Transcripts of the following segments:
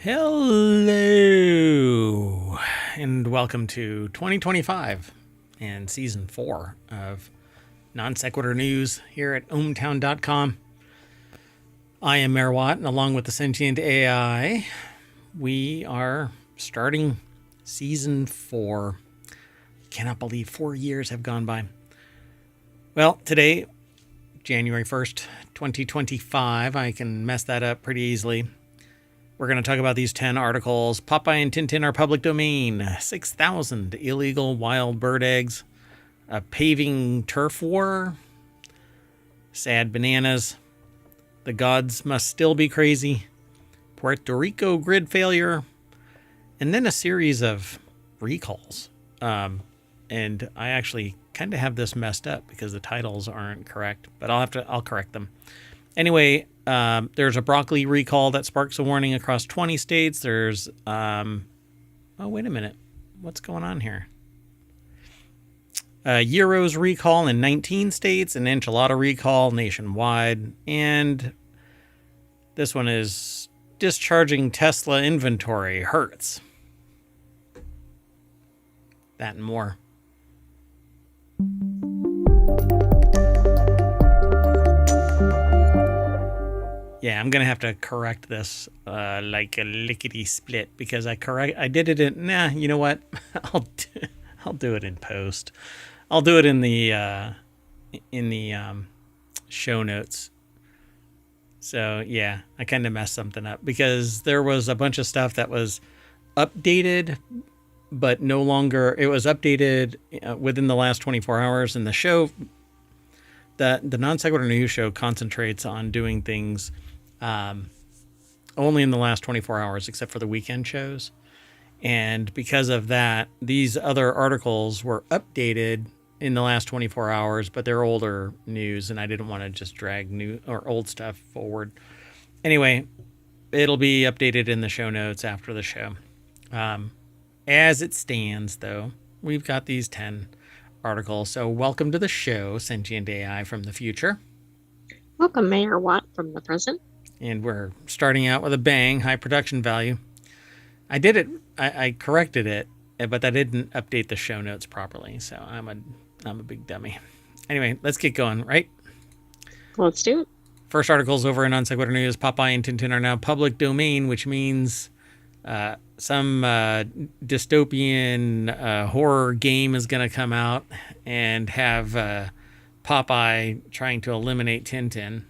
Hello, and welcome to 2025 and Season 4 of Non Sequitur News here at ohmtown.com. I am Mayor Watt, and along with the sentient AI, we are starting Season 4. Cannot believe 4 years have gone by. Well, today, January 1st, 2025, I can mess that up pretty easily. We're going to talk about these 10 articles. Popeye and Tintin are public domain. 6,000 illegal wild bird eggs. A paving turf war. Sad bananas. The gods must still be crazy. Puerto Rico grid failure. And then a series of recalls. And I actually kind of have this messed up because the titles aren't correct, but I'll correct them. Anyway, there's a broccoli recall that sparks a warning across 20 states. There's, oh, wait a minute. What's going on here? Euros recall in 19 states, an enchilada recall nationwide. And this one is discharging Tesla inventory hurts. That and more. Yeah, I'm gonna have to correct this like a lickety split because I did it in. Nah, you know what? I'll do it in post. I'll do it in the show notes. So yeah, I kind of messed something up because there was a bunch of stuff that was updated, but no longer. It was updated within the last 24 hours, and the show, the Non Sequitur News show, concentrates on doing things only in the last 24 hours, except for the weekend shows. And because of that, these other articles were updated in the last 24 hours, but they're older news, and I didn't want to just drag new or old stuff forward. Anyway, it'll be updated in the show notes after the show. As it stands, though, we've got these 10 articles. So welcome to the show, Sentient AI from the future. Welcome, Mayor Watt from the present. And we're starting out with a bang, high production value. I did it. I corrected it, but I didn't update the show notes properly. So I'm a big dummy. Anyway, let's get going, right? Let's do it. First article's over in Non Sequitur News. Popeye and Tintin are now public domain, which means some dystopian horror game is going to come out and have Popeye trying to eliminate Tintin.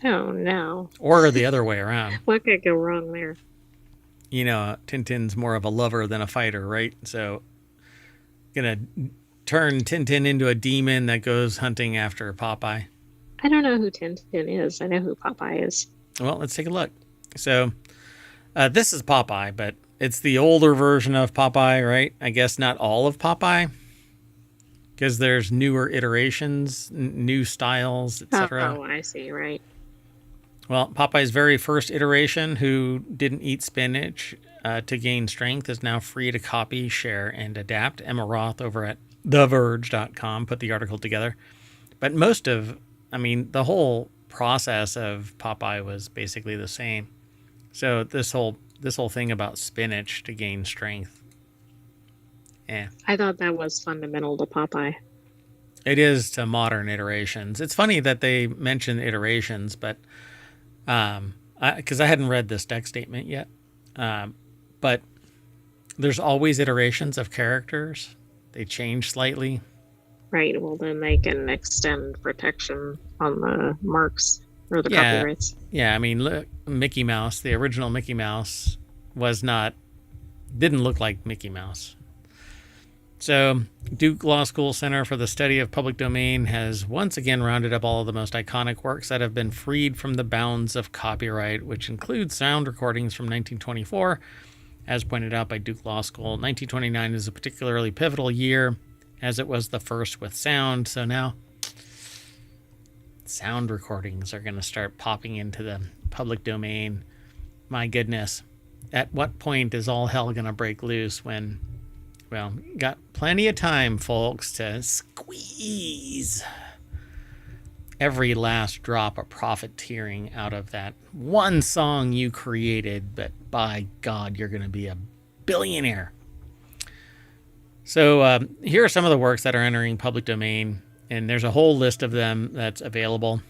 Oh, no. Or the other way around. What could go wrong there? You know, Tintin's more of a lover than a fighter, right? So, gonna turn Tintin into a demon that goes hunting after Popeye. I don't know who Tintin is. I know who Popeye is. Well, let's take a look. So, this is Popeye, but it's the older version of Popeye, right? I guess not all of Popeye, because there's newer iterations, new styles, etc. Oh, I see, right. Well, Popeye's very first iteration, who didn't eat spinach to gain strength, is now free to copy, share, and adapt. Emma Roth over at TheVerge.com put the article together. But the whole process of Popeye was basically the same. So this whole thing about spinach to gain strength. Yeah. I thought that was fundamental to Popeye. It is to modern iterations. It's funny that they mention iterations, but because I hadn't read this deck statement yet. But there's always iterations of characters. They change slightly. Right. Well, then they can extend protection on the marks or the copyrights. Yeah. I mean, look, Mickey Mouse, the original Mickey Mouse didn't look like Mickey Mouse. So Duke Law School Center for the Study of Public Domain has once again rounded up all of the most iconic works that have been freed from the bounds of copyright, which includes sound recordings from 1924. As pointed out by Duke Law School, 1929 is a particularly pivotal year, as it was the first with sound. So now sound recordings are going to start popping into the public domain. My goodness. At what point is all hell going to break loose when... Well, got plenty of time, folks, to squeeze every last drop of profiteering out of that one song you created, but by God, you're going to be a billionaire. So here are some of the works that are entering public domain, and there's a whole list of them that's available.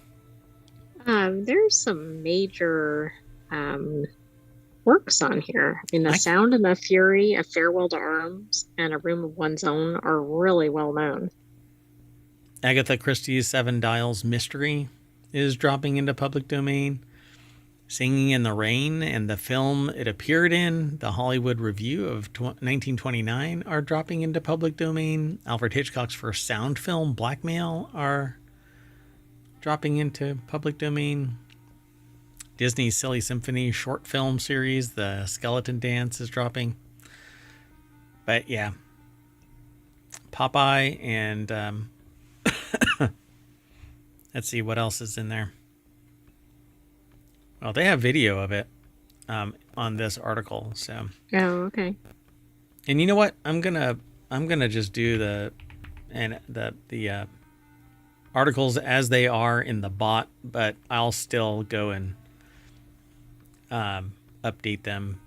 There's some major works on here. I mean, The Sound and the Fury, A Farewell to Arms, and A Room of One's Own are really well known. Agatha Christie's Seven Dials Mystery is dropping into public domain. Singing in the Rain and the film it appeared in, The Hollywood Review of 1929, are dropping into public domain. Alfred Hitchcock's first sound film, Blackmail, are dropping into public domain. Disney's Silly Symphony short film series, The Skeleton Dance, is dropping. But yeah, Popeye and let's see what else is in there. Well, they have video of it on this article. So. Oh, okay. And you know what? I'm gonna just do the articles as they are in the bot, but I'll still go and update them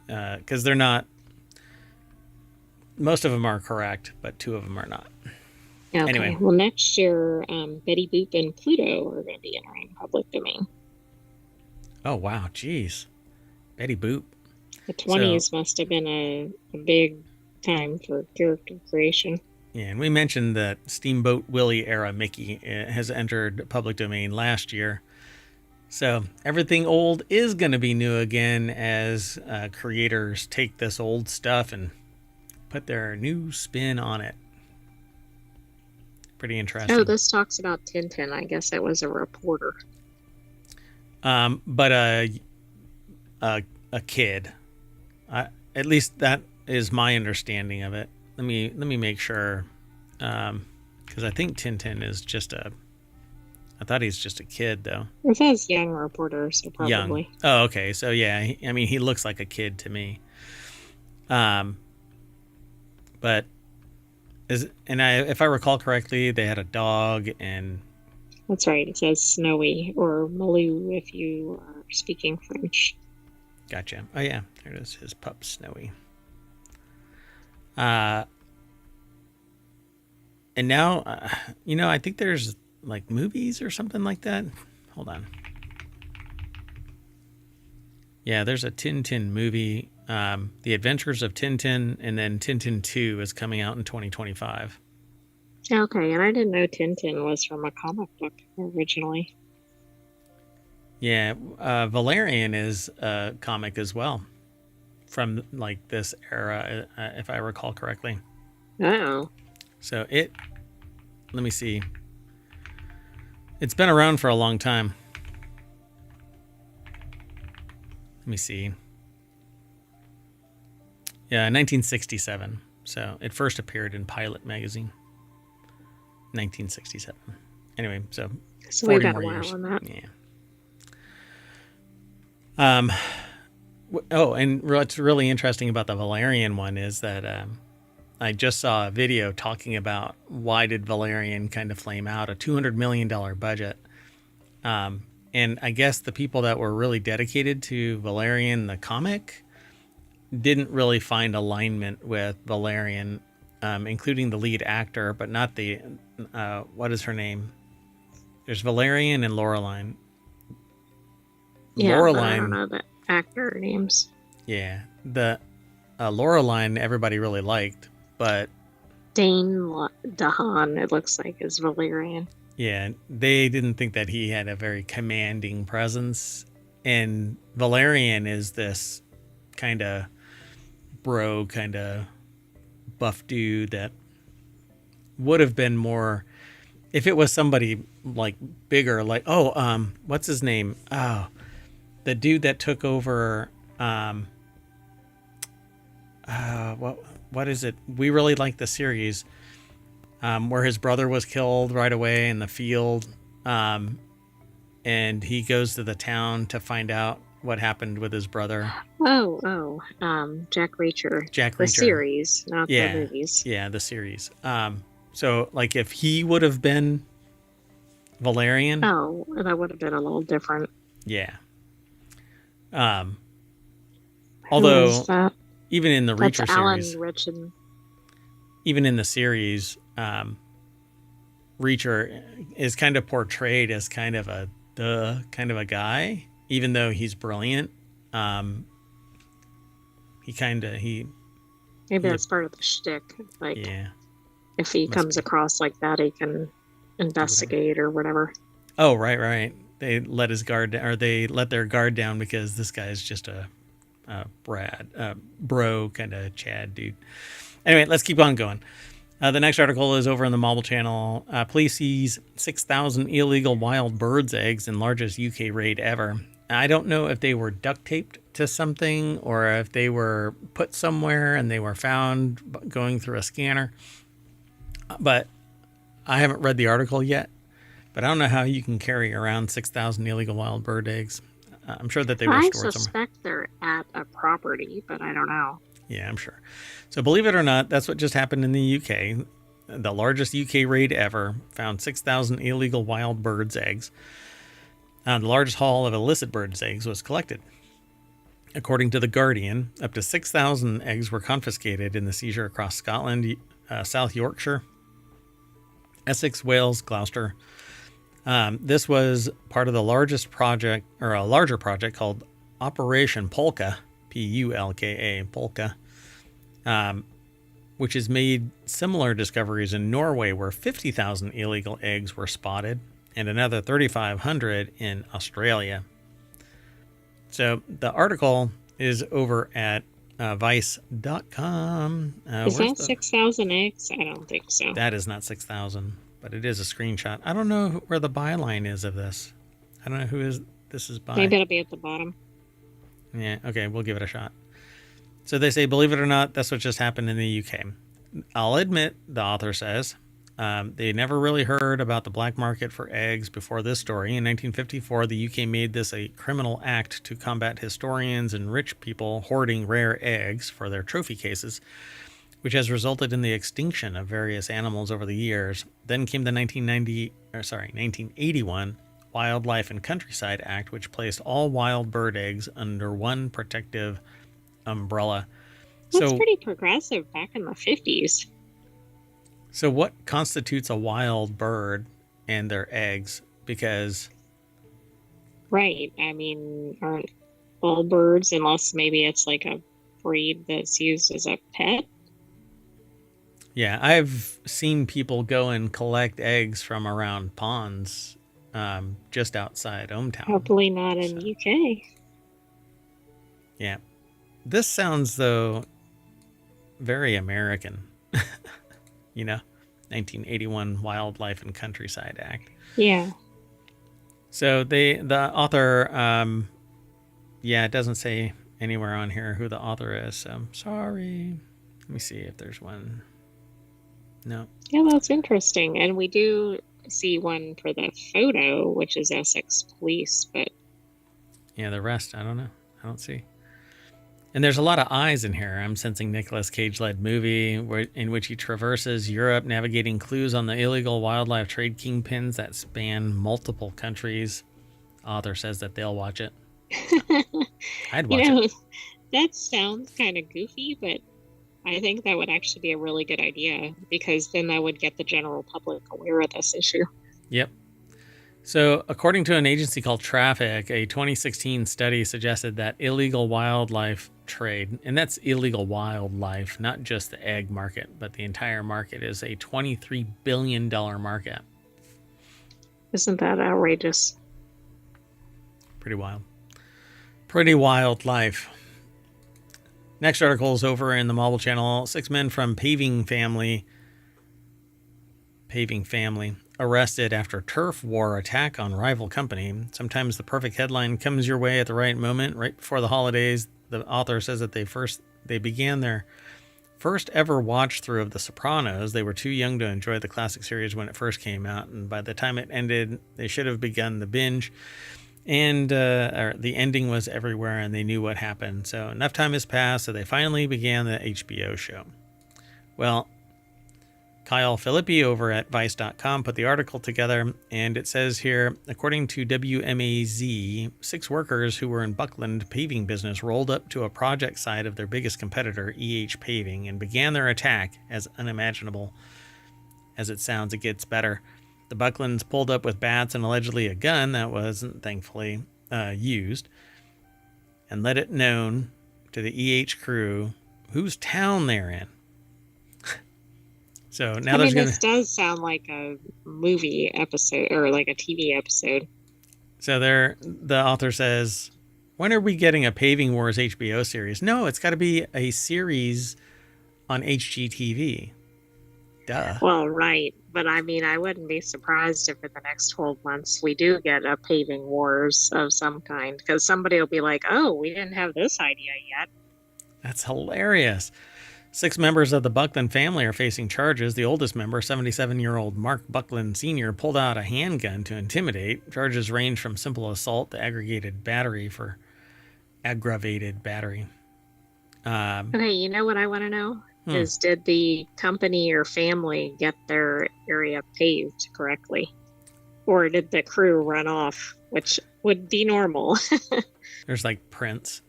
because they're not. Most of them are correct, but 2 of them are not. Okay. Anyway. Well, next year, Betty Boop and Pluto are going to be entering public domain. Oh, wow. Jeez. Betty Boop. The 20s must have been a big time for character creation. Yeah, and we mentioned that Steamboat Willie era Mickey has entered public domain last year. So everything old is going to be new again as creators take this old stuff and put their new spin on it. Pretty interesting. Oh, this talks about Tintin. I guess it was a reporter. But a kid. At least that is my understanding of it. Let me make sure, because I think Tintin is just I thought he's just a kid though. It says young reporter, so probably. Young. Oh, okay. So yeah, he looks like a kid to me. But if I recall correctly, they had a dog and. That's right. It says Snowy or Malou if you are speaking French. Gotcha. Oh, yeah. There it is. His pup, Snowy. And now, I think there's like movies or something like that. Hold on. Yeah, there's a Tintin movie, The Adventures of Tintin, and then Tintin 2 is coming out in 2025. Okay, and I didn't know Tintin was from a comic book originally. Yeah, Valerian is a comic as well from like this era, if I recall correctly. Oh. So let me see. It's been around for a long time. Let me see. Yeah, 1967. So it first appeared in Pilot magazine. 1967. Anyway, so we got a while on that. Yeah. And what's really interesting about the Valerian one is that I just saw a video talking about why did Valerian kind of flame out, a $200 million budget. And I guess the people that were really dedicated to Valerian, the comic, didn't really find alignment with Valerian, including the lead actor, but not the, what is her name? There's Valerian and Laureline. Yeah, Laureline, I don't know the actor names. Yeah, the Laureline everybody really liked, but Dane DeHaan, it looks like, is Valerian. Yeah, they didn't think that he had a very commanding presence, and Valerian is this kind of bro, kind of buff dude that would have been more if it was somebody like bigger, like what's his name? Oh, the dude that took over. What is it? We really like the series where his brother was killed right away in the field, and he goes to the town to find out what happened with his brother. Jack Reacher. Jack Reacher. The series, not the movies. Yeah, the series. So like if he would have been Valerian. Oh, that would have been a little different. Yeah. Who is Although, that? even in the That's Reacher Alan series, Richardson. even in the series, Reacher is kind of portrayed as kind of a guy, even though he's brilliant. He Maybe that's part of the shtick. Like, yeah, if he must comes be. across like that, he can Do whatever. investigate or whatever. Oh, right. They let his guard down, or they let their guard down because this guy is just a bro kind of Chad dude. Anyway, let's keep on going. The next article is over on the Marble Channel. Police seize 6,000 illegal wild birds' eggs in largest UK raid ever. I don't know if they were duct taped to something or if they were put somewhere and they were found going through a scanner. But I haven't read the article yet. But I don't know how you can carry around 6,000 illegal wild bird eggs. I'm sure that they were I stored somewhere. suspect they're at a property, but I don't know. Yeah, I'm sure. So believe it or not, that's what just happened in the UK. The largest UK raid ever found 6,000 illegal wild birds' eggs. The largest haul of illicit birds' eggs was collected. According to The Guardian, up to 6,000 eggs were confiscated in the seizure across Scotland, South Yorkshire, Essex, Wales, Gloucester. This was part of the largest project, or a larger project called Operation Polka, Pulka, Polka, which has made similar discoveries in Norway, where 50,000 illegal eggs were spotted, and another 3,500 in Australia. So the article is over at vice.com. Is that 6,000 eggs? I don't think so. That is not 6,000, but it is a screenshot. I don't know where the byline is of this. I don't know this is by. Maybe it'll be at the bottom. Yeah, okay, we'll give it a shot. So they say, believe it or not, that's what just happened in the UK. I'll admit, the author says, they never really heard about the black market for eggs before this story. In 1954, the UK made this a criminal act to combat historians and rich people hoarding rare eggs for their trophy cases, which has resulted in the extinction of various animals over the years. Then came the 1981 Wildlife and Countryside Act, which placed all wild bird eggs under one protective umbrella. That's pretty progressive back in the 50s. So what constitutes a wild bird and their eggs? Because... Right. I mean, aren't all birds, unless maybe it's like a breed that's used as a pet? Yeah, I've seen people go and collect eggs from around ponds just outside ohmTown. Hopefully not in the UK. Yeah. This sounds, though, very American. 1981 Wildlife and Countryside Act. Yeah. So the author, it doesn't say anywhere on here who the author is, so sorry. Let me see if there's one. No. Yeah, that's interesting. And we do see one for the photo, which is Essex Police, but... Yeah, the rest, I don't know. I don't see. And there's a lot of eyes in here. I'm sensing Nicolas Cage-led movie in which he traverses Europe, navigating clues on the illegal wildlife trade kingpins that span multiple countries. Author says that they'll watch it. I'd watch it. That sounds kind of goofy, but I think that would actually be a really good idea, because then that would get the general public aware of this issue. Yep. So, according to an agency called Traffic, a 2016 study suggested that illegal wildlife trade, and that's illegal wildlife, not just the egg market, but the entire market, is a $23 billion market. Isn't that outrageous? Pretty wild. Pretty wild life. Next article is over in the Marble Channel. 6 men from Paving family arrested after turf war attack on rival company. Sometimes the perfect headline comes your way at the right moment, right before the holidays. The author says that they began their first ever watch through of The Sopranos. They were too young to enjoy the classic series when it first came out, and by the time it ended, they should have begun the binge. And the ending was everywhere, and they knew what happened. So enough time has passed, so they finally began the HBO show. Well, Kyle Philippi over at Vice.com put the article together, and it says here, according to WMAZ, 6 workers who were in Buckland paving business rolled up to a project site of their biggest competitor, EH Paving, and began their attack. As unimaginable as it sounds, it gets better. The Bucklands pulled up with bats and allegedly a gun that wasn't thankfully used, and let it known to the EH crew whose town they're in. So now this does sound like a movie episode or like a TV episode. So the author says, when are we getting a Paving Wars HBO series? No, it's got to be a series on HGTV. Duh. Well, right. But I mean, I wouldn't be surprised if in the next 12 months we do get a Paving Wars of some kind, because somebody will be like, oh, we didn't have this idea yet. That's hilarious. 6 members of the Buckland family are facing charges. The oldest member, 77-year-old Mark Buckland Sr., pulled out a handgun to intimidate. Charges range from simple assault to aggravated battery. Okay, you know what I want to know? Is did the company or family get their area paved correctly? Or did the crew run off, which would be normal? There's like prints.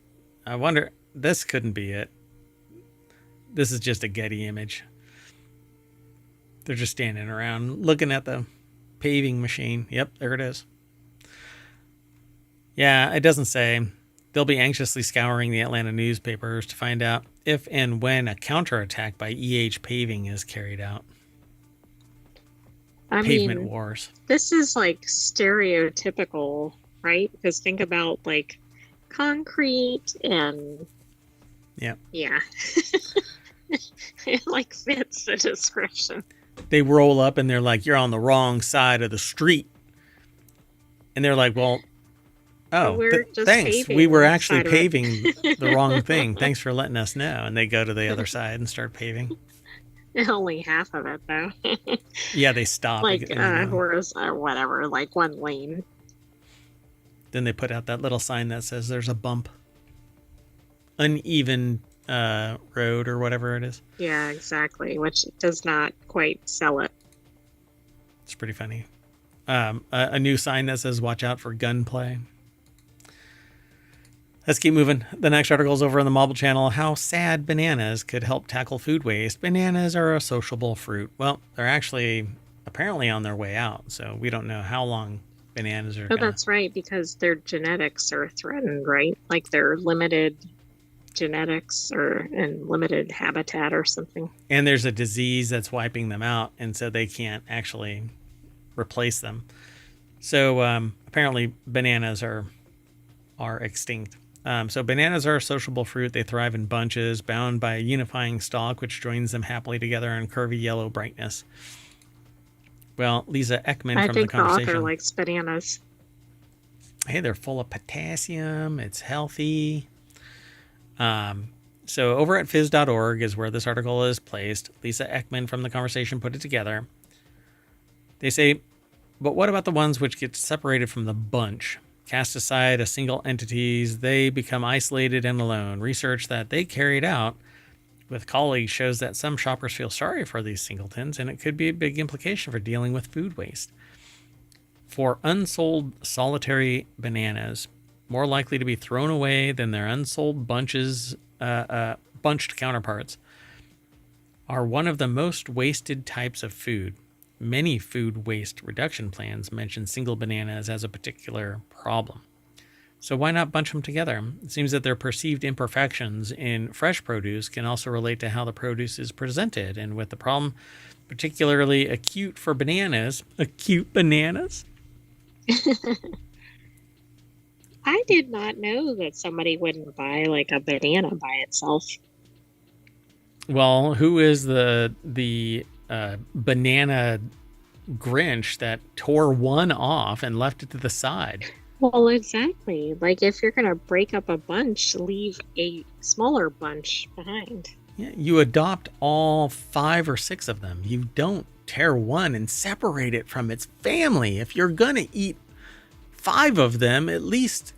I wonder, this couldn't be it. This is just a Getty image. They're just standing around looking at the paving machine. Yep, there it is. Yeah, it doesn't say. They'll be anxiously scouring the Atlanta newspapers to find out if and when a counterattack by EH Paving is carried out. Pavement wars. This is like stereotypical, right? Because think about like concrete and yeah. It like fits the description. They roll up and they're like, you're on the wrong side of the street. And they're like, well, thanks. We were actually paving the wrong thing. Thanks for letting us know. And they go to the other side and start paving. Only half of it, though. Yeah, they stop. Like, or whatever, like one lane. Then they put out that little sign that says there's a bump. Uneven road or whatever it is. Yeah, exactly, which does not quite sell it. It's pretty funny. A new sign that says watch out for gunplay. Let's keep moving. The next article is over on the Mobile Channel. How sad bananas could help tackle food waste. Bananas are a sociable fruit. Well, they're actually apparently on their way out, so we don't know how long bananas are that's right, because their genetics are threatened, right? Like they're limited genetics and limited habitat or something. And there's a disease that's wiping them out, and so they can't actually replace them. So apparently bananas are extinct. So bananas are a sociable fruit. They thrive in bunches, bound by a unifying stalk, which joins them happily together in curvy yellow brightness. Well, Lisa Ekman from the Conversation. I think the author likes bananas. Hey, they're full of potassium. It's healthy. So over at phys.org is where this article is placed. Lisa Ekman from the Conversation put it together. They say, but what about the ones which get separated from the bunch? Cast aside as single entities, they become isolated and alone. Research that they carried out with colleagues shows that some shoppers feel sorry for these singletons, and it could be a big implication for dealing with food waste. For unsold solitary bananas, more likely to be thrown away than their unsold bunched counterparts, are one of the most wasted types of food. Many food waste reduction plans mention single bananas as a particular problem. So why not bunch them together? It seems that their perceived imperfections in fresh produce can also relate to how the produce is presented, and with the problem particularly acute for bananas. Acute bananas? I did not know that somebody wouldn't buy like a banana by itself. Well, who is the banana Grinch that tore one off and left it to the side? Well, exactly. Like if you're going to break up a bunch, leave a smaller bunch behind. Yeah, you adopt all 5 or 6 of them. You don't tear one and separate it from its family. If you're going to eat 5 of them, at least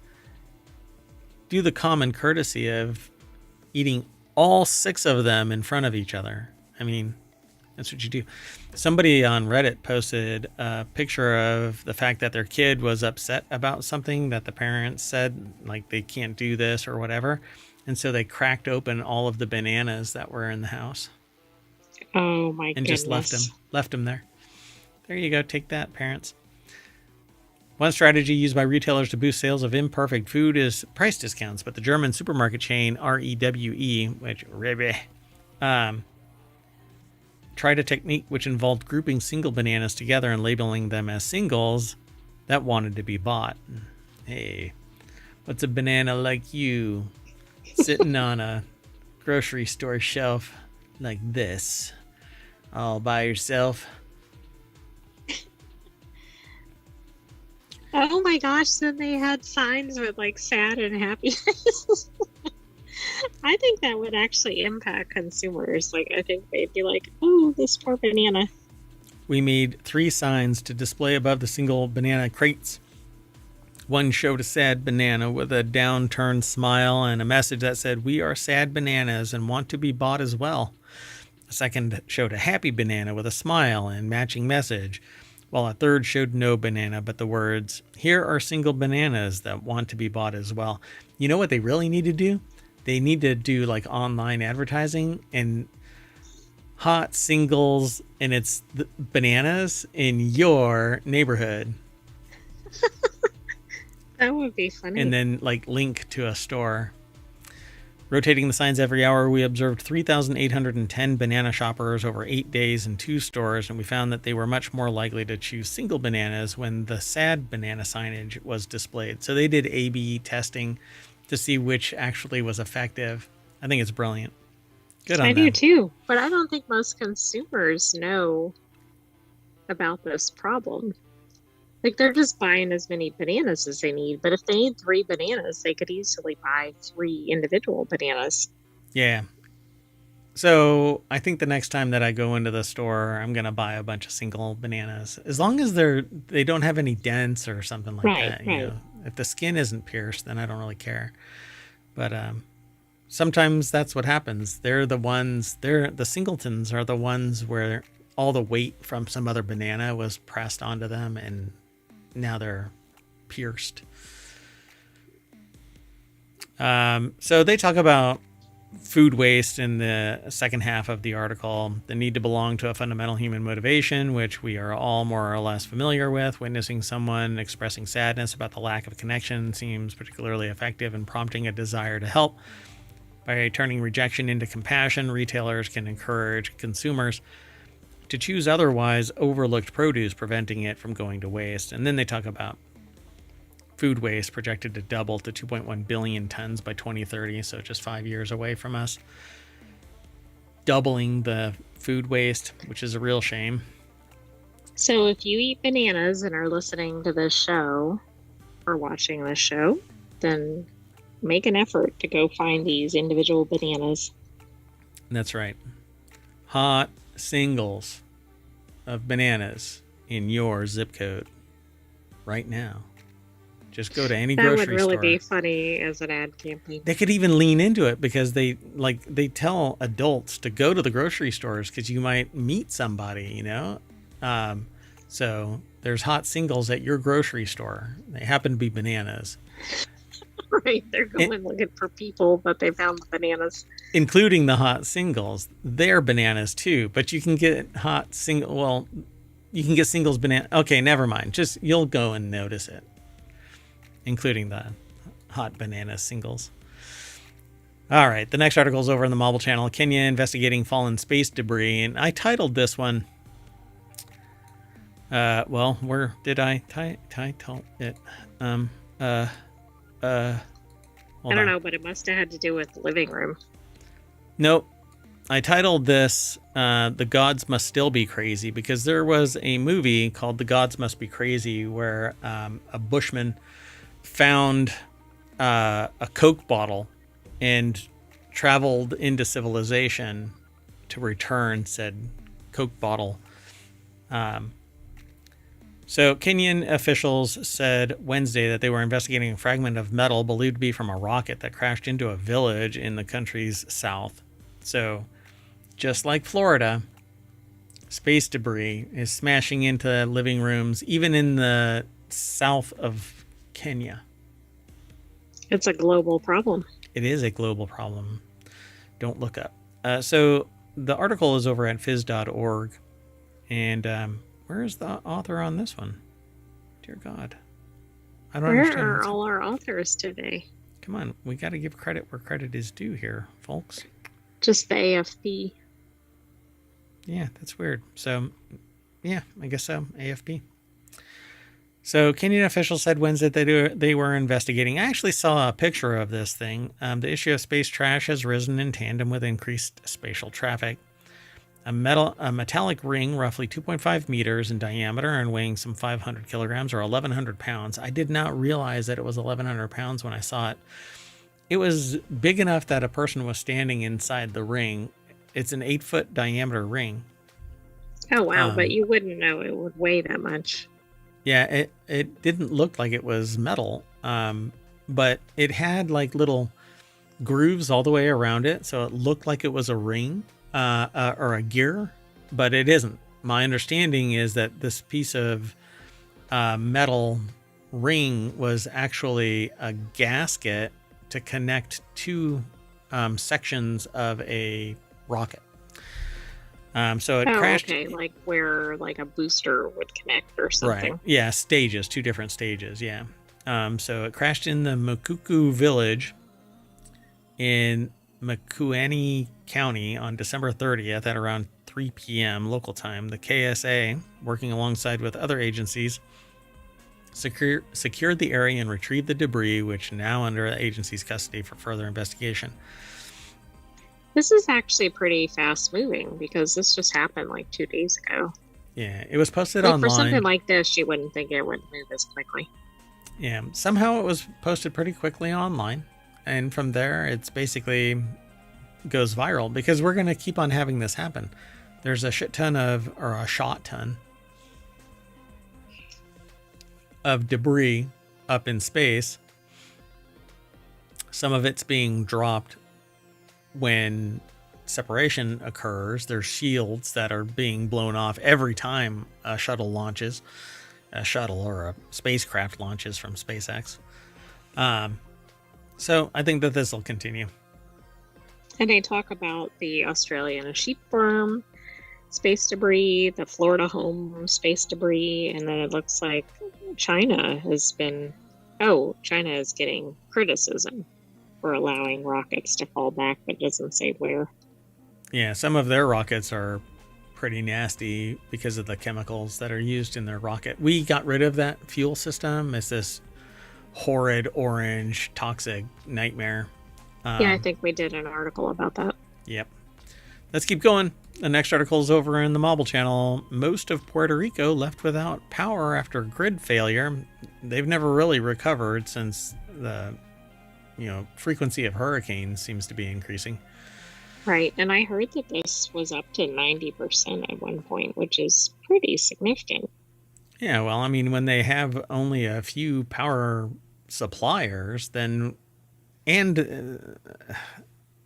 do the common courtesy of eating all 6 of them in front of each other. I mean, That's what you do. Somebody on Reddit posted a picture of the fact that their kid was upset about something that the parents said, like they can't do this or whatever. And so they cracked open all of the bananas that were in the house. Oh my and goodness. just left them there. There you go. Take that, parents. One strategy used by retailers to boost sales of imperfect food is price discounts, but the German supermarket chain REWE, which tried a technique which involved grouping single bananas together and labeling them as singles that wanted to be bought. Hey, what's a banana like you sitting on a grocery store shelf like this, all by yourself? Oh my gosh, then they had signs with like sad and happy faces. I think that would actually impact consumers. Like, I think they'd be like, oh, this poor banana. We made 3 signs to display above the single banana crates. One showed a sad banana with a downturned smile and a message that said, "We are sad bananas and want to be bought as well." A second showed a happy banana with a smile and matching message, while a third showed no banana but the words, "Here are single bananas that want to be bought as well." You know what they really need to do? They need to do like online advertising and hot singles, and it's the bananas in your neighborhood. That would be funny. And then like link to a store. Rotating the signs every hour, we observed 3,810 banana shoppers over 8 days in 2 stores, and we found that they were much more likely to choose single bananas when the sad banana signage was displayed. So they did A/B testing to see which actually was effective. I think it's brilliant. Good on them. I do too, but I don't think most consumers know about this problem. Like, they're just buying as many bananas as they need, but if they need 3 bananas, they could easily buy 3 individual bananas. Yeah. So I think the next time that I go into the store, I'm going to buy a bunch of single bananas. As long as they don't have any dents or something like that. You know? If the skin isn't pierced, then I don't really care. But sometimes that's what happens. The singletons are the ones where all the weight from some other banana was pressed onto them, and now they're pierced. So they talk about food waste in the second half of the article, the need to belong to a fundamental human motivation, which we are all more or less familiar with. Witnessing someone expressing sadness about the lack of connection seems particularly effective in prompting a desire to help. By turning rejection into compassion, retailers can encourage consumers to choose otherwise overlooked produce, preventing it from going to waste. And then they talk about food waste projected to double to 2.1 billion tons by 2030, so just 5 years away from us doubling the food waste, which is a real shame. So if you eat bananas and are listening to this show or watching this show, then make an effort to go find these individual bananas. That's right. Hot singles of bananas in your zip code right now. Just go to any grocery store. That would really be funny as an ad campaign. They could even lean into it because they tell adults to go to the grocery stores because you might meet somebody, you know? So there's hot singles at your grocery store. They happen to be bananas. Right. They're going looking for people, but they found the bananas. Including the hot singles. They're bananas too, but you can get you can get singles banana. Okay, never mind. Just, you'll go and notice it. Including the hot banana singles. All right, the next article is over on the Mobile Channel. Kenya investigating fallen space debris, and I titled this one. Where did I title it? I don't know, but it must have had to do with the living room. Nope. I titled this "The Gods Must Still Be Crazy" because there was a movie called "The Gods Must Be Crazy" where a bushman found a Coke bottle and traveled into civilization to return said Coke bottle. So Kenyan officials said Wednesday that they were investigating a fragment of metal believed to be from a rocket that crashed into a village in the country's south. So just like Florida, space debris is smashing into living rooms, even in the south of Kenya. It's a global problem. It is a global problem. Don't look up. So the article is over at phys.org. And where is the author on this one? Dear God. I don't understand. Where are all our authors today? Come on. We got to give credit where credit is due here, folks. Just the AFP. Yeah, that's weird. So, yeah, I guess so. AFP. So, Kenyan officials said Wednesday that they were investigating. I actually saw a picture of this thing. The issue of space trash has risen in tandem with increased spatial traffic. A metallic ring, roughly 2.5 meters in diameter and weighing some 500 kilograms or 1,100 pounds. I did not realize that it was 1,100 pounds when I saw it. It was big enough that a person was standing inside the ring. It's an 8-foot diameter ring. Oh, wow. But you wouldn't know it would weigh that much. Yeah, it didn't look like it was metal, but it had like little grooves all the way around it. So it looked like it was a ring or a gear, but it isn't. My understanding is that this piece of metal ring was actually a gasket to connect two sections of a rocket. So it crashed. Okay, like where like a booster would connect or something. Right. Yeah, stages, 2 different stages. Yeah. So it crashed in the Makuku village in Makueni County on December 30th at around 3 p.m. local time. The KSA, working alongside with other agencies, secured the area and retrieved the debris, which now under the agency's custody for further investigation. This is actually pretty fast moving because this just happened like 2 days ago. Yeah, it was posted like online. For something like this, you wouldn't think it would move as quickly. Yeah, somehow it was posted pretty quickly online. And from there, it's basically goes viral because we're going to keep on having this happen. There's a shot ton of debris up in space. Some of it's being dropped when separation occurs. There's shields that are being blown off every time a shuttle launches, a shuttle or a spacecraft launches from SpaceX. So I think that this will continue. And they talk about the Australian sheep farm space debris, the Florida home space debris, and then it looks like China is getting criticism for allowing rockets to fall back, but doesn't say where. Yeah, some of their rockets are pretty nasty because of the chemicals that are used in their rocket. We got rid of that fuel system. It's this horrid orange toxic nightmare. Yeah, I think we did an article about that. Yep. Let's keep going. The next article is over in the Mobile Channel. Most of Puerto Rico left without power after grid failure. They've never really recovered since the frequency of hurricanes seems to be increasing. Right. And I heard that this was up to 90% at one point, which is pretty significant. Yeah, well, I mean, when they have only a few power suppliers, then, and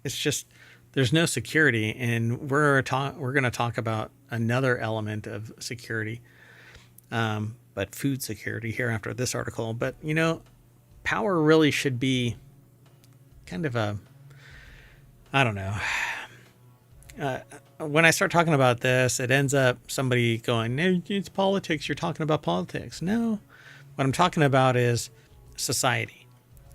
it's just, there's no security. And we're going to talk about another element of security, but food security here after this article. But, power really should be kind of I don't know. When I start talking about this, it ends up somebody going, no, it's politics. You're talking about politics. No, what I'm talking about is society.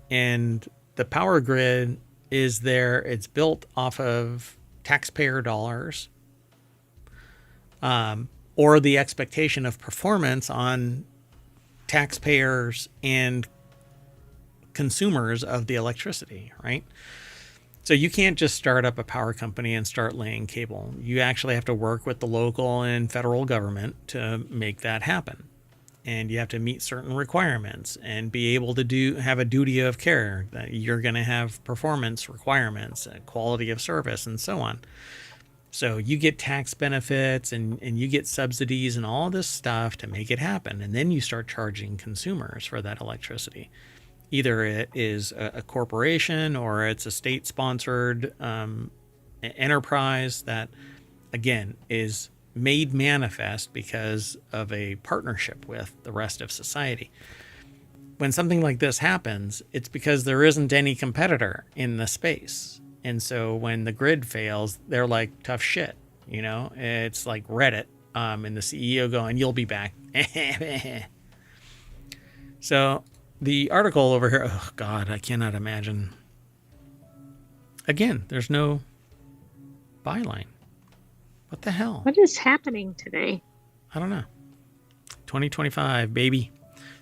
And the power grid is there. It's built off of taxpayer dollars, or the expectation of performance on taxpayers and consumers of the electricity, right? So you can't just start up a power company and start laying cable. You actually have to work with the local and federal government to make that happen. And you have to meet certain requirements and be able to have a duty of care, that you're going to have performance requirements, quality of service, and so on. So you get tax benefits and you get subsidies and all this stuff to make it happen. And then you start charging consumers for that electricity. Either it is a corporation or it's a state-sponsored enterprise that, again, is made manifest because of a partnership with the rest of society. When something like this happens, it's because there isn't any competitor in the space. And so when the grid fails, they're like, tough shit. You know, it's like Reddit and the CEO going, you'll be back. So the article over here, oh God, I cannot imagine. Again, there's no byline. What the hell? What is happening today? I don't know. 2025, baby.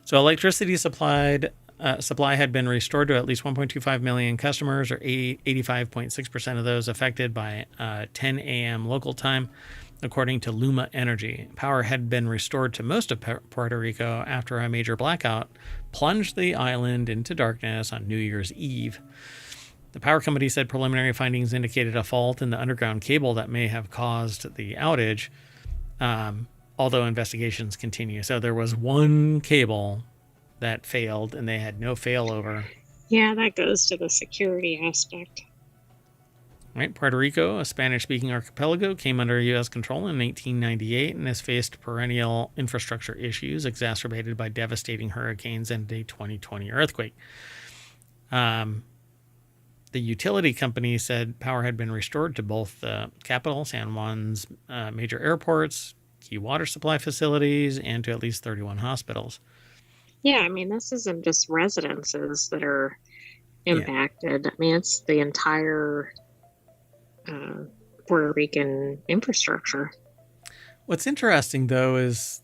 So electricity supply had been restored to at least 1.25 million customers, or 85.6% of those affected by 10 a.m. local time, according to Luma Energy. Power had been restored to most of Puerto Rico after a major blackout plunged the island into darkness on New Year's Eve. The power company said preliminary findings indicated a fault in the underground cable that may have caused the outage, although investigations continue. So there was one cable that failed, and they had no failover. Yeah, that goes to the security aspect. Right, Puerto Rico, a Spanish-speaking archipelago, came under U.S. control in 1898 and has faced perennial infrastructure issues exacerbated by devastating hurricanes and a 2020 earthquake. The utility company said power had been restored to both the capital, San Juan's major airports, key water supply facilities, and to at least 31 hospitals. Yeah, I mean, this isn't just residences that are impacted. Yeah. I mean, it's the entire Puerto Rican infrastructure. What's interesting, though, is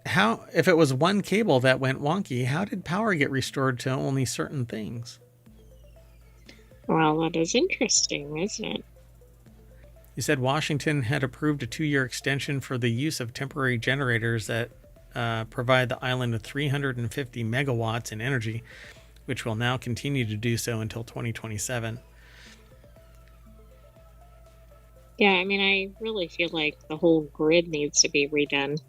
how, if it was one cable that went wonky, how did power get restored to only certain things? Well, that is interesting, isn't it? You said Washington had approved a 2-year extension for the use of temporary generators that provide the island with 350 megawatts in energy, which will now continue to do so until 2027. Yeah, I mean, I really feel like the whole grid needs to be redone.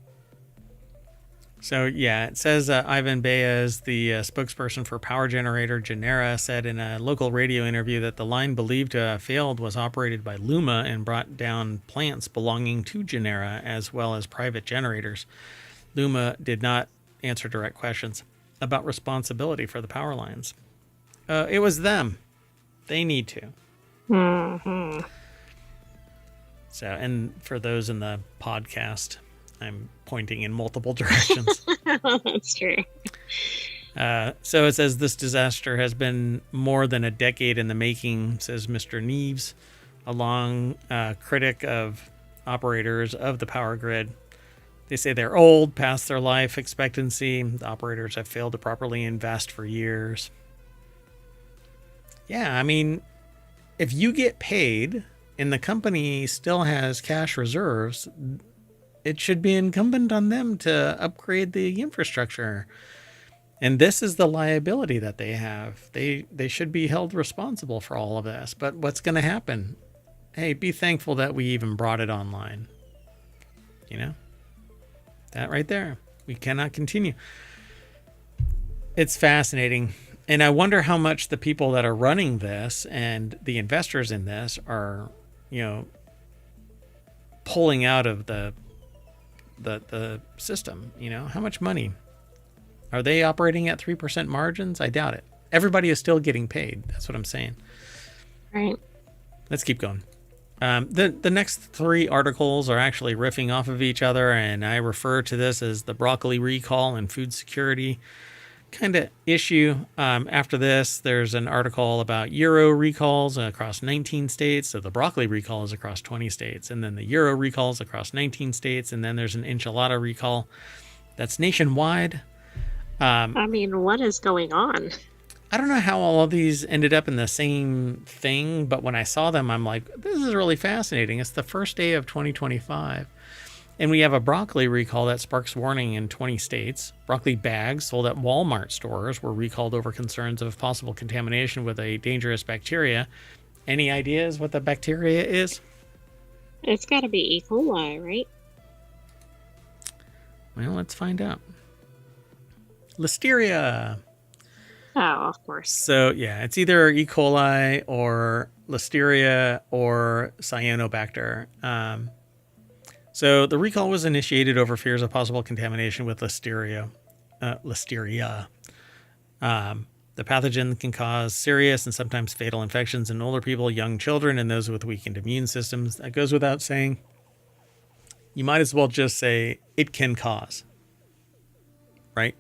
So, yeah, it says Ivan Baez, the spokesperson for power generator Genera, said in a local radio interview that the line believed to have failed was operated by Luma and brought down plants belonging to Genera as well as private generators. Luma did not answer direct questions about responsibility for the power lines. It was them. They need to. Mm-hmm. So, and for those in the podcast, I'm pointing in multiple directions. That's true. So it says this disaster has been more than a decade in the making, says Mr. Neves, a long critic of operators of the power grid. They say they're old, past their life expectancy. The operators have failed to properly invest for years. Yeah, I mean, if you get paid and the company still has cash reserves, it should be incumbent on them to upgrade the infrastructure. And this is the liability that they have. They should be held responsible for all of this. But what's going to happen? Hey, be thankful that we even brought it online. You know? That right there. We cannot continue. It's fascinating. And I wonder how much the people that are running this and the investors in this are, you know, pulling out of the system. You know, how much money? Are they operating at 3% margins? I doubt it. Everybody is still getting paid. That's what I'm saying. Right. Let's keep going. The next 3 articles are actually riffing off of each other, and I refer to this as the broccoli recall and food security kind of issue. After this, there's an article about Euro recalls across 19 states. So the broccoli recall is across 20 states, and then the Euro recalls across 19 states, and then there's an enchilada recall that's nationwide. I mean, what is going on? I don't know how all of these ended up in the same thing, but when I saw them, I'm like, this is really fascinating. It's the first day of 2025. And we have a broccoli recall that sparks warning in 20 states. Broccoli bags sold at Walmart stores were recalled over concerns of possible contamination with a dangerous bacteria. Any ideas what the bacteria is? It's got to be E. coli, right? Well, let's find out. Listeria. Oh, of course. So, yeah, it's either E. coli or Listeria or Cyanobacter. So the recall was initiated over fears of possible contamination with listeria. The pathogen can cause serious and sometimes fatal infections in older people, young children, and those with weakened immune systems. That goes without saying. You might as well just say it can cause. Right?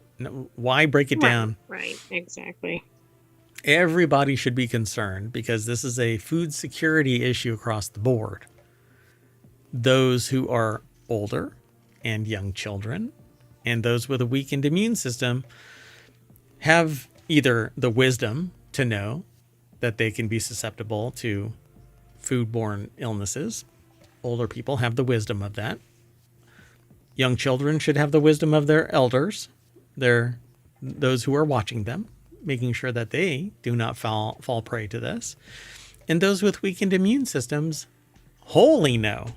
Why break it down? Right, exactly. Everybody should be concerned because this is a food security issue across the board. Those who are older and young children and those with a weakened immune system have either the wisdom to know that they can be susceptible to foodborne illnesses. Older people have the wisdom of that. Young children should have the wisdom of their elders, those who are watching them, making sure that they do not fall prey to this. And those with weakened immune systems wholly know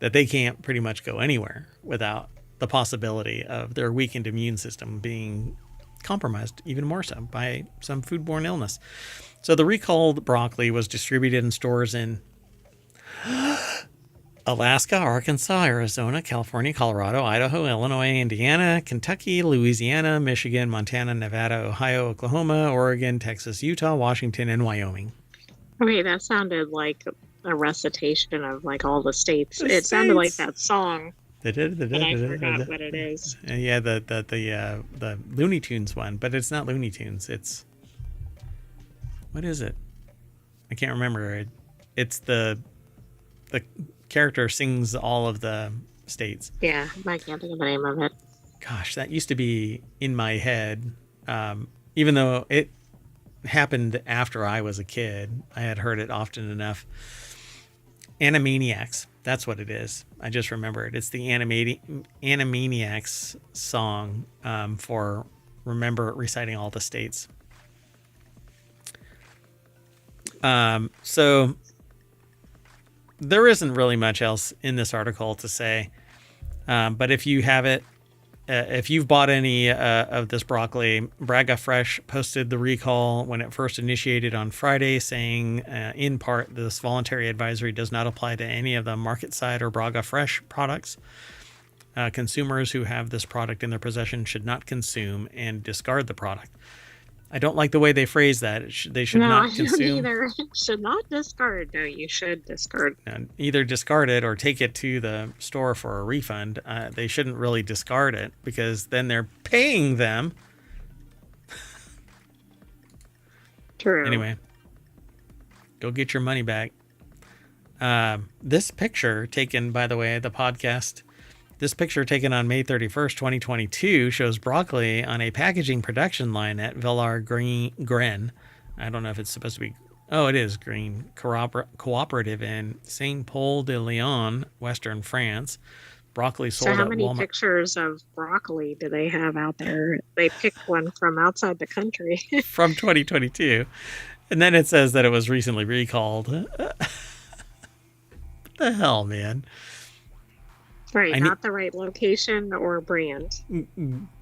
that they can't pretty much go anywhere without the possibility of their weakened immune system being compromised even more so by some foodborne illness. So the recalled broccoli was distributed in stores in Alaska, Arkansas, Arizona, California, Colorado, Idaho, Illinois, Indiana, Kentucky, Louisiana, Michigan, Montana, Nevada, Ohio, Oklahoma, Oregon, Texas, Utah, Washington, and Wyoming. Okay, that sounded like a recitation of like all the states. It sounded like that song. But I forgot what it is. Yeah, the Looney Tunes one, but it's not Looney Tunes. It's, what is it? I can't remember. It's the character sings all of the states. Yeah, I can't think of the name of it. Gosh, that used to be in my head. Even though it happened after I was a kid, I had heard it often enough. Animaniacs. That's what it is. I just remember it. It's the Animaniacs song for remember reciting all the states. So there isn't really much else in this article to say. But if you have it, if you've bought any of this broccoli, Braga Fresh posted the recall when it first initiated on Friday, saying, in part, this voluntary advisory does not apply to any of the Market Side or Braga Fresh products. Consumers who have this product in their possession should not consume and discard the product. I don't like the way they phrase that. They should not consume. No, either. Should not discard. No, you should discard. Either discard it or take it to the store for a refund. They shouldn't really discard it because then they're paying them. True. Anyway, go get your money back. This picture taken, by the way, the podcast. This picture taken on May 31st, 2022 shows broccoli on a packaging production line at Villar Grain. I don't know if it's supposed to be... Oh, it is Green Cooperative in Saint-Paul-de-Léon, Western France. Broccoli sold at Walmart. So how many pictures of broccoli do they have out there? They picked one from outside the country. From 2022. And then it says that it was recently recalled. What the hell, man? Right, not the right location or brand.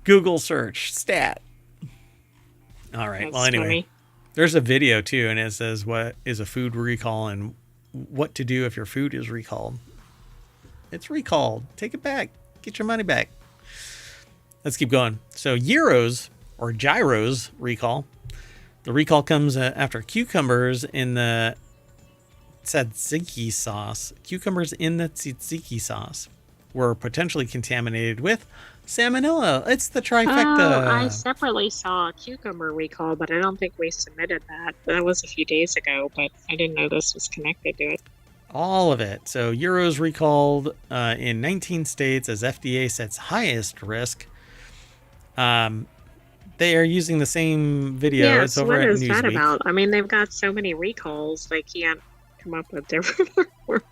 Google search, stat. All right, well, anyway. Funny. There's a video, too, and it says what is a food recall and what to do if your food is recalled. It's recalled. Take it back. Get your money back. Let's keep going. So gyros recall. The recall comes after cucumbers in the tzatziki sauce. Cucumbers in the tzatziki sauce were potentially contaminated with salmonella. It's the trifecta. Oh, I separately saw a cucumber recall, but I don't think we submitted that. That was a few days ago, but I didn't know this was connected to it. All of it. So gyros recalled in 19 states as FDA sets highest risk. They are using the same video. Yeah, it's so over what at is Newsweek. That about? I mean, they've got so many recalls, they can't come up with different words.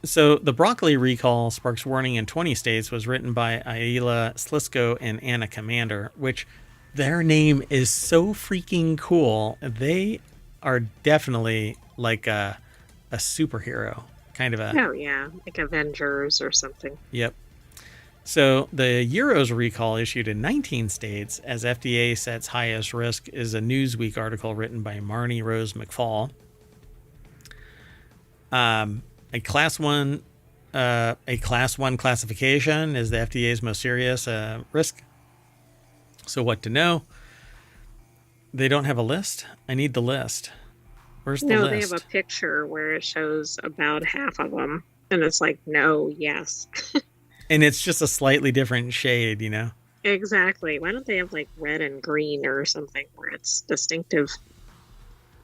So the broccoli recall sparks warning in 20 states was written by Ayla Slisko and Anna Commander, which their name is so freaking cool. They are definitely like a superhero, kind of a... Oh, yeah, like Avengers or something. Yep. So the gyros recall issued in 19 states as FDA sets highest risk is a Newsweek article written by Marnie Rose McFall. A class 1 a class 1 classification is the FDA's most serious risk. So what to know? They don't have a list. I need the list. Where's the list? No, they have a picture where it shows about half of them. And it's like, no, yes. And it's just a slightly different shade, you know? Exactly. Why don't they have like red and green or something where it's distinctive?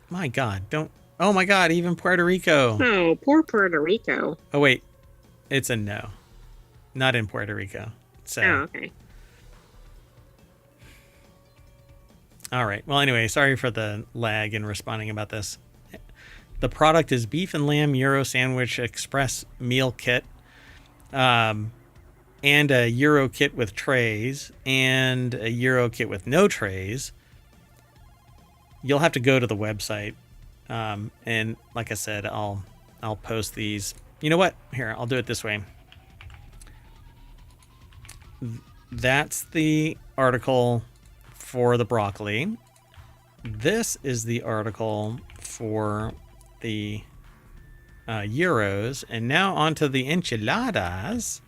My God, don't. Oh my God, even Puerto Rico. Oh, poor Puerto Rico. Oh, wait. It's a no. Not in Puerto Rico. So. Oh, okay. All right. Well, anyway, sorry for the lag in responding about this. The product is Beef and Lamb Euro Sandwich Express Meal Kit. And a Euro kit with trays and a Euro kit with no trays. You'll have to go to the website. And like I said, I'll post these. You know what? Here, I'll do it this way. That's the article for the broccoli. This is the article for the Euros. And now onto the enchiladas.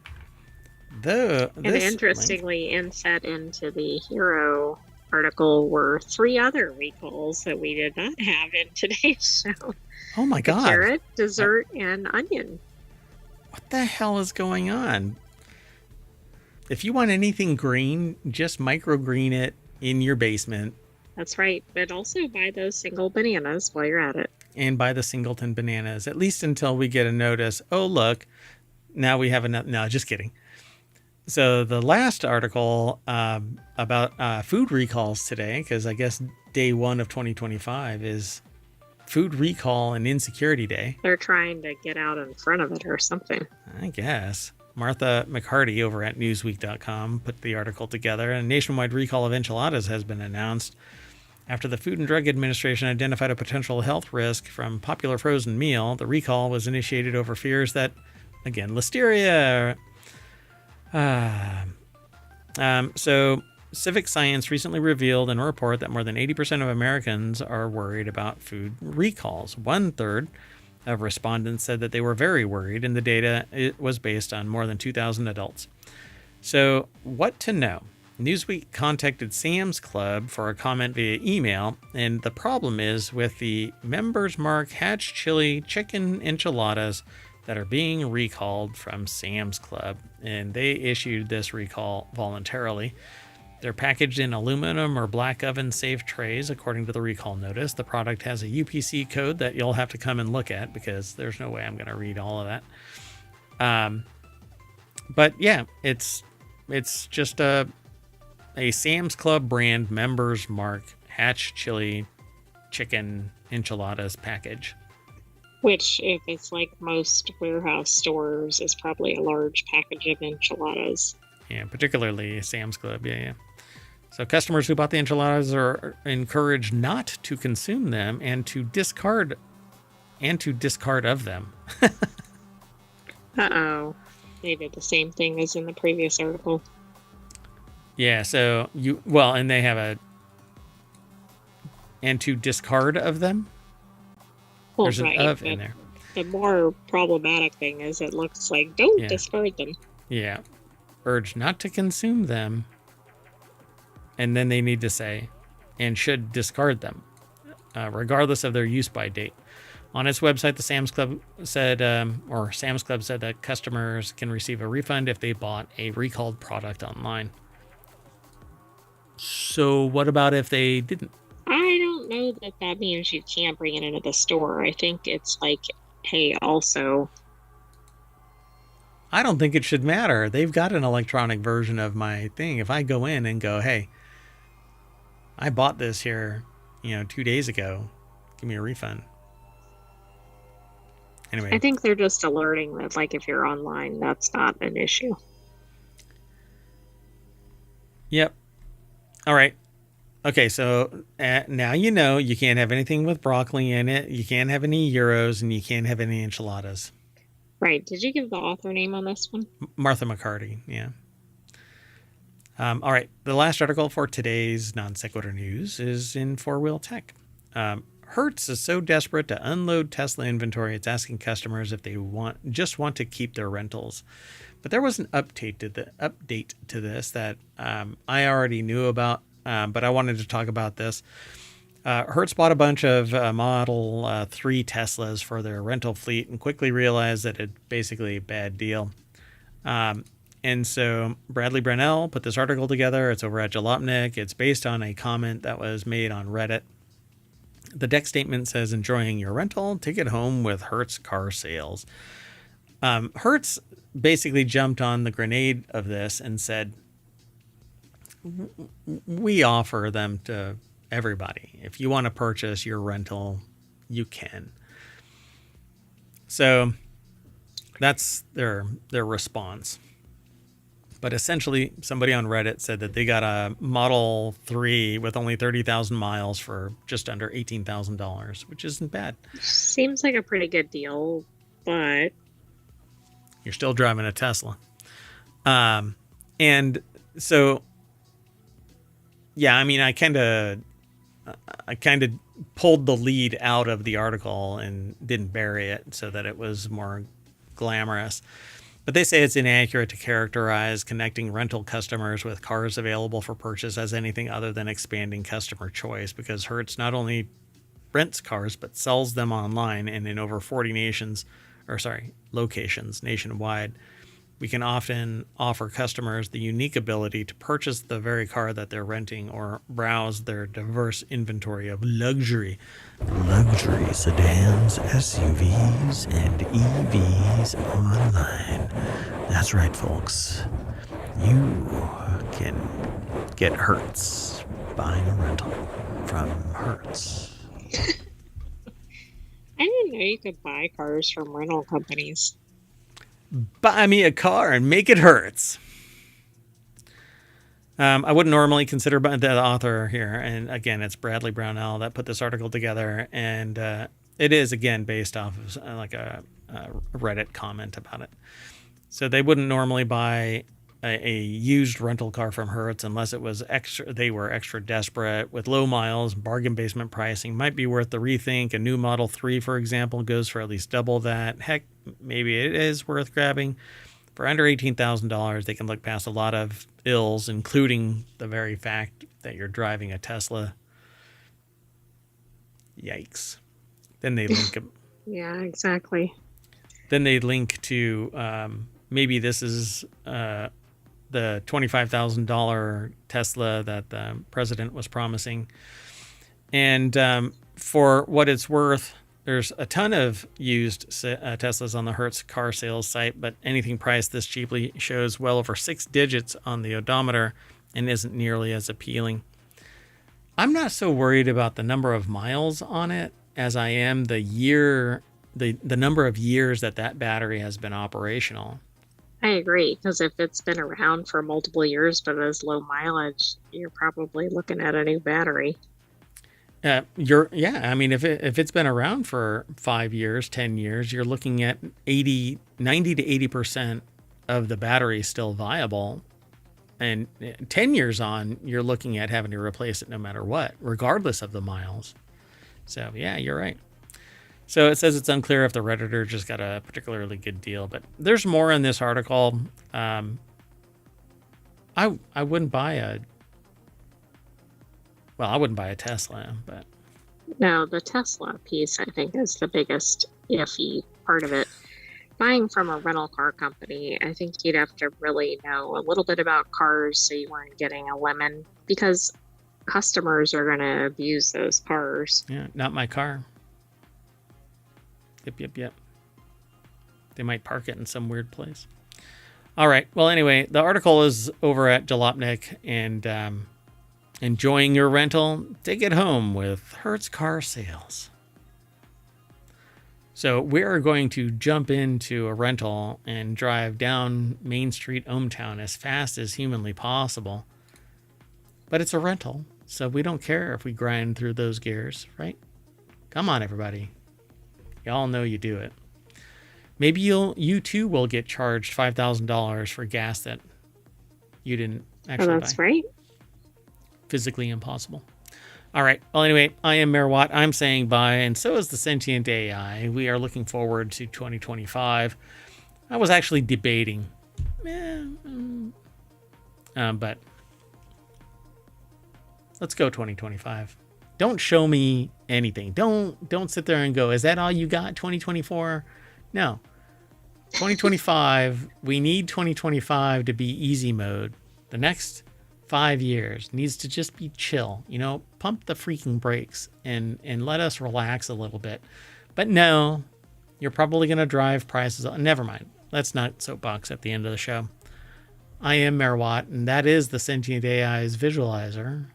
And interestingly, inset into the Hero article were 3 other recalls that we did not have in today's show. Oh my God. Carrot, dessert, and onion. What the hell is going on? If you want anything green, just microgreen it in your basement. That's right. But also buy those single bananas while you're at it. And buy the singleton bananas, at least until we get a notice. Oh, look, now we have enough. No, just kidding. So the last article about food recalls today, because I guess day 1 of 2025 is Food Recall and Insecurity Day. They're trying to get out in front of it or something. I guess. Martha McCarty over at Newsweek.com put the article together. A nationwide recall of enchiladas has been announced after the Food and Drug Administration identified a potential health risk from popular frozen meal. The recall was initiated over fears that, again, listeria. So Civic Science recently revealed in a report that more than 80% of Americans are worried about food recalls. 1/3 of respondents said that they were very worried, and the data was based on more than 2,000 adults. So what to know? Newsweek contacted Sam's Club for a comment via email, and the problem is with the Members Mark Hatch Chili Chicken Enchiladas that are being recalled from Sam's Club, and they issued this recall voluntarily. They're packaged in aluminum or black oven safe trays, according to the recall notice. The product has a UPC code that you'll have to come and look at because there's no way I'm going to read all of that. But yeah, it's just a Sam's Club brand Members Mark Hatch Chili Chicken Enchiladas package. Which, if it's like most warehouse stores, is probably a large package of enchiladas. Yeah, particularly Sam's Club. Yeah. So customers who bought the enchiladas are encouraged not to consume them and to discard of them. Uh-oh. They did the same thing as in the previous article. Yeah, so and they have and to discard of them? Well, there's right, an of in there. The more problematic thing is it looks like don't discard them. Yeah. Urge not to consume them. And then they need to say, and should discard them, regardless of their use by date. On its website, the Sam's Club said that customers can receive a refund if they bought a recalled product online. So what about if they didn't? I don't know that means you can't bring it into the store. I think it's like, hey, also. I don't think it should matter. They've got an electronic version of my thing. If I go in and go, hey, I bought this here, 2 days ago. Give me a refund. Anyway. I think they're just alerting that, like, if you're online, that's not an issue. Yep. All right. Okay, so now you can't have anything with broccoli in it. You can't have any gyros, and you can't have any enchiladas. Right. Did you give the author name on this one? Martha McCarty, yeah. All right. The last article for today's Non Sequitur News is in Four Wheel Tech. Hertz is so desperate to unload Tesla inventory, it's asking customers if they want to keep their rentals. But there was an update to this that I already knew about, but I wanted to talk about this. Hertz bought a bunch of Model 3 Teslas for their rental fleet and quickly realized that it's basically a bad deal. And so Bradley Brunell put this article together. It's over at Jalopnik. It's based on a comment that was made on Reddit. The deck statement says, enjoying your rental? Take it home with Hertz Car Sales. Hertz basically jumped on the grenade of this and said, we offer them to everybody. If you want to purchase your rental, you can. So that's their response. But essentially, somebody on Reddit said that they got a Model 3 with only 30,000 miles for just under $18,000, which isn't bad. Seems like a pretty good deal, but you're still driving a Tesla. And so, yeah, I mean, I kind of pulled the lead out of the article and didn't bury it so that it was more glamorous. But they say it's inaccurate to characterize connecting rental customers with cars available for purchase as anything other than expanding customer choice, because Hertz not only rents cars but sells them online and in over 40 locations nationwide. We can often offer customers the unique ability to purchase the very car that they're renting or browse their diverse inventory of luxury sedans, SUVs, and EVs online. That's right, folks. You can get Hertz buying a rental from Hertz. I didn't know you could buy cars from rental companies. Buy me a car and make it Hertz. I wouldn't normally consider the author here. And again, it's Bradley Brownell that put this article together. And it is, again, based off of like a Reddit comment about it. So they wouldn't normally buy a used rental car from Hertz unless it was they were extra desperate with low miles, bargain basement pricing. Might be worth the rethink. A new Model 3, for example, goes for at least double that. Heck, maybe it is worth grabbing. For under $18,000, they can look past a lot of ills, including the very fact that you're driving a Tesla. Yikes. Then they link them. Yeah, exactly. Then they link to maybe this is the $25,000 Tesla that the president was promising. And for what it's worth, there's a ton of used Teslas on the Hertz car sales site, but anything priced this cheaply shows well over 6 digits on the odometer and isn't nearly as appealing. I'm not so worried about the number of miles on it as I am the number of years that battery has been operational. I agree, because if it's been around for multiple years but has low mileage, you're probably looking at a new battery. I mean, if it's been around for 5 years, 10 years, you're looking at 90 to 80% of the battery still viable. And 10 years on, you're looking at having to replace it no matter what, regardless of the miles. So, yeah, you're right. So it says it's unclear if the Redditor just got a particularly good deal, but there's more in this article. I wouldn't buy a Tesla, but no, the Tesla piece I think is the biggest iffy part of it. Buying from a rental car company, I think you'd have to really know a little bit about cars so you weren't getting a lemon, because customers are going to abuse those cars. Yeah, not my car. Yep. They might park it in some weird place. All right. Well, anyway, the article is over at Jalopnik, and enjoying your rental, take it home with Hertz Car Sales. So we are going to jump into a rental and drive down Main Street, ohmTown, as fast as humanly possible. But it's a rental, so we don't care if we grind through those gears, right? Come on, everybody. Y'all know you do it. Maybe you too will get charged $5,000 for gas that you didn't actually buy. That's right. Physically impossible. All right. Well, anyway, I am Mayor Watt. I'm saying bye, and so is the sentient AI. We are looking forward to 2025. I was actually debating, but let's go 2025. Don't show me anything. Don't sit there and go, is that all you got, 2024? No. 2025, we need 2025 to be easy mode. The next 5 years needs to just be chill. Pump the freaking brakes and let us relax a little bit. But no, you're probably going to drive prices up. Never mind. Let's not soapbox at the end of the show. I am Mayor Watt, and that is the sentient AI's visualizer.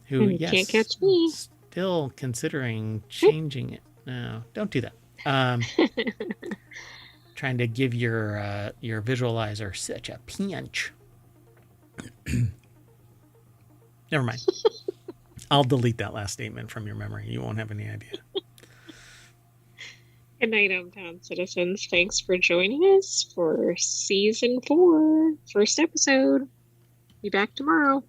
Who, yes, can't catch me. Still considering changing it. No, don't do that. Trying to give your visualizer such a pinch. Never mind. I'll delete that last statement from your memory. You won't have any idea. Good night, hometown citizens. Thanks for joining us for season 4, first episode. Be back tomorrow.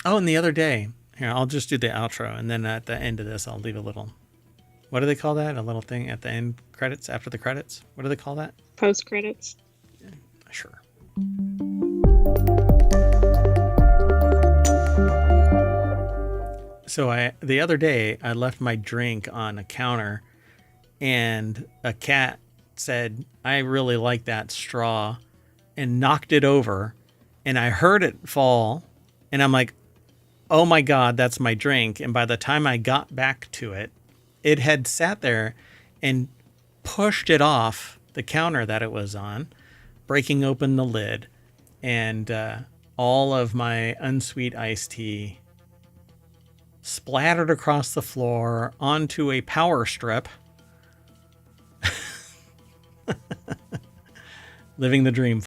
Oh, and the other day, here, I'll just do the outro, and then at the end of this, I'll leave a little, what do they call that? A little thing at the end credits, after the credits? What do they call that? Post credits. Yeah, sure. So the other day, I left my drink on a counter, and a cat said, I really like that straw, and knocked it over, and I heard it fall, and I'm like, oh my God, that's my drink. And by the time I got back to it, it had sat there and pushed it off the counter that it was on, breaking open the lid, and all of my unsweet iced tea splattered across the floor onto a power strip. Living the dream.